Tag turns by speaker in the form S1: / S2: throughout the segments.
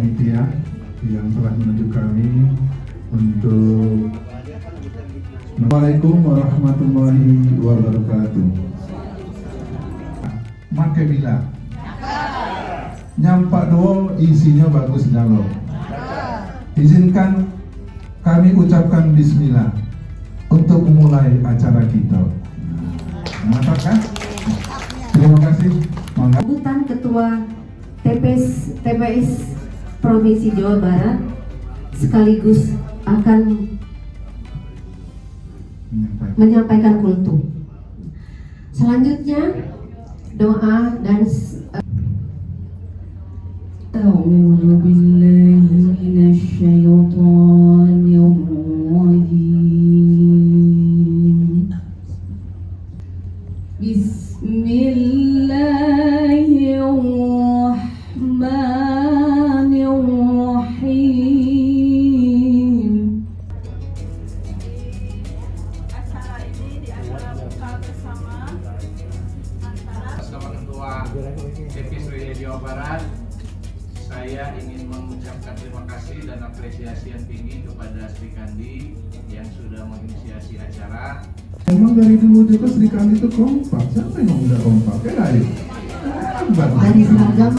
S1: panitia yang telah menunjuk kami untuk Assalamualaikum warahmatullahi wabarakatuh. Make bila nyampak doa isinya bagus nyalo. Izinkan kami ucapkan bismillah untuk memulai acara kita. Mantap kan? Terima kasih.
S2: Sambutan Ketua TPS Provinsi Jawa Barat sekaligus akan menyampaikan kultum. Selanjutnya doa dan A'udzu billahi minasyaitonir rajim. Bismillahirrahmanirrahim.
S3: Acara ini diadakan buka bersama
S4: Bersama Ketua TPS Jawa Barat, saya ingin mengucapkan terima kasih dan apresiasi yang tinggi kepada Sri Kandi yang sudah menginisiasi acara.
S1: Memang dari dulu juga Sri Kandi itu kompak. Siapa yang udah kompak? Ya ayo.
S2: dari seragam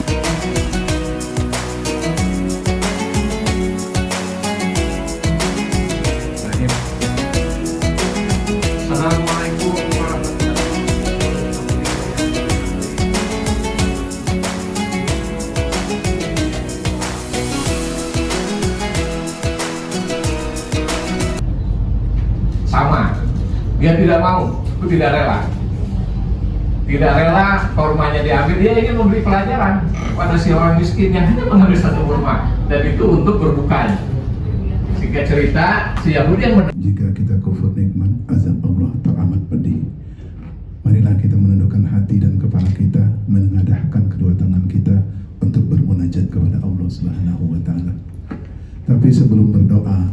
S4: Assalamualaikum warahmatullahi wabarakatuh. Sama, dia tidak mau, itu tidak rela. Tidak rela kurmanya diambil, dia ingin memberi pelajaran pada si orang miskin yang hanya mengambil satu kurma, dan itu untuk berbuka. Singkat cerita, si Yahudi yang
S1: Jika kita kufur nikmat, azab Allah teramat pedih. Marilah kita menundukkan hati dan kepala kita, menengadahkan kedua tangan kita untuk bermunajat kepada Allah Subhanahu wa Ta'ala. Tapi sebelum berdoa,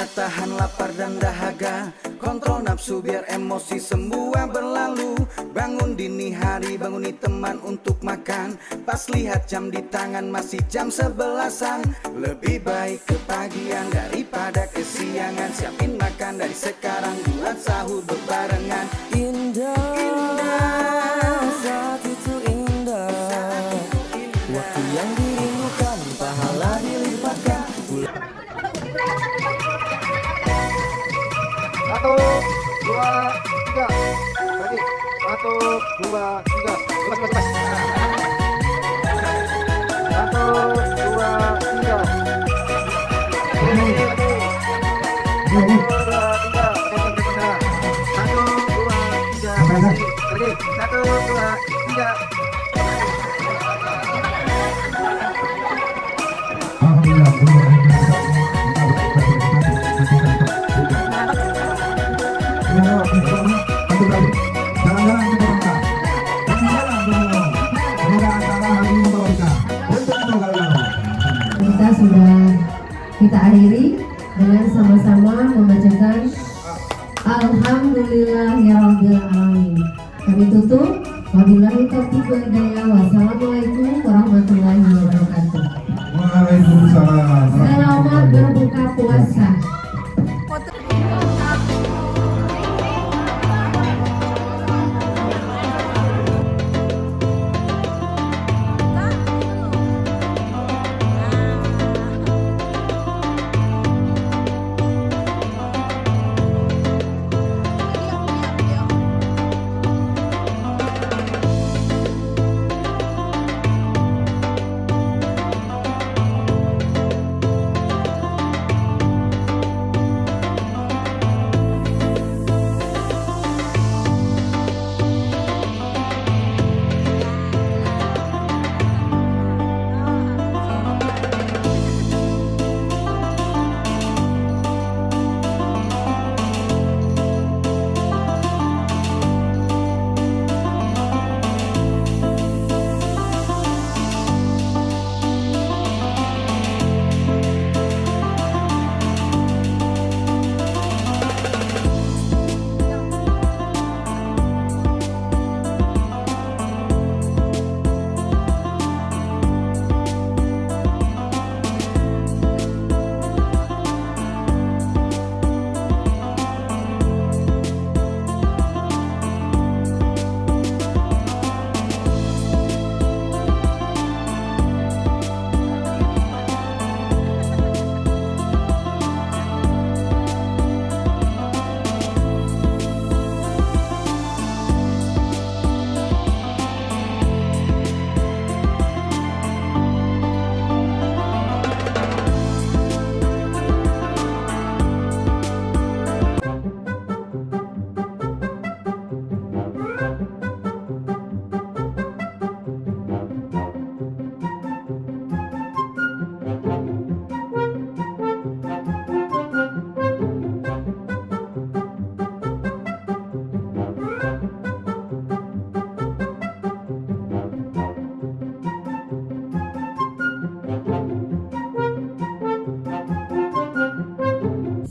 S5: tahan lapar dan dahaga, kontrol nafsu biar emosi semua berlalu. Bangun dini hari, banguni teman untuk makan. Pas lihat jam di tangan masih jam 11-an. Lebih baik kepagian daripada kesiangan. Siapin makan dari sekarang, buat sahur berbarengan. Indah, saat itu indah. Waktu yang dirindukan, pahala dilipatkan.
S6: Satu, dua, tiga. Lagi. Satu, dua, tiga. Lepas, lepas, lepas. Satu, dua, tiga. Satu, dua, tiga. Satu, dua, tiga. Lagi. Satu, dua, tiga.
S2: kita sudah kita akhiri dengan sama-sama membacakan Alhamdulillahirabbil alamin. Kami tutup. Wabillahi taufiq wal hidayah. Wassalamualaikum warahmatullahi wabarakatuh.
S1: Waalaikumsalam.
S2: Selamat berbuka puasa.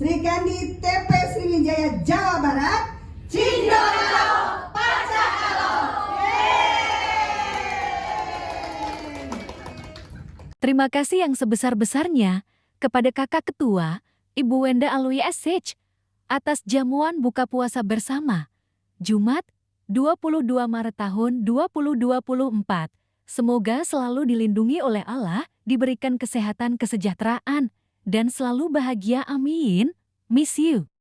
S7: Srikandi TP Sriwijaya Jawa Barat, Cindoro Pacakalo.
S8: Terima kasih yang sebesar-besarnya kepada Kakak Ketua, Ibu Wenda Alwi SH, atas jamuan buka puasa bersama, Jumat 22 Maret tahun 2024. Semoga selalu dilindungi oleh Allah, diberikan kesehatan kesejahteraan, dan selalu bahagia, amin. Miss you.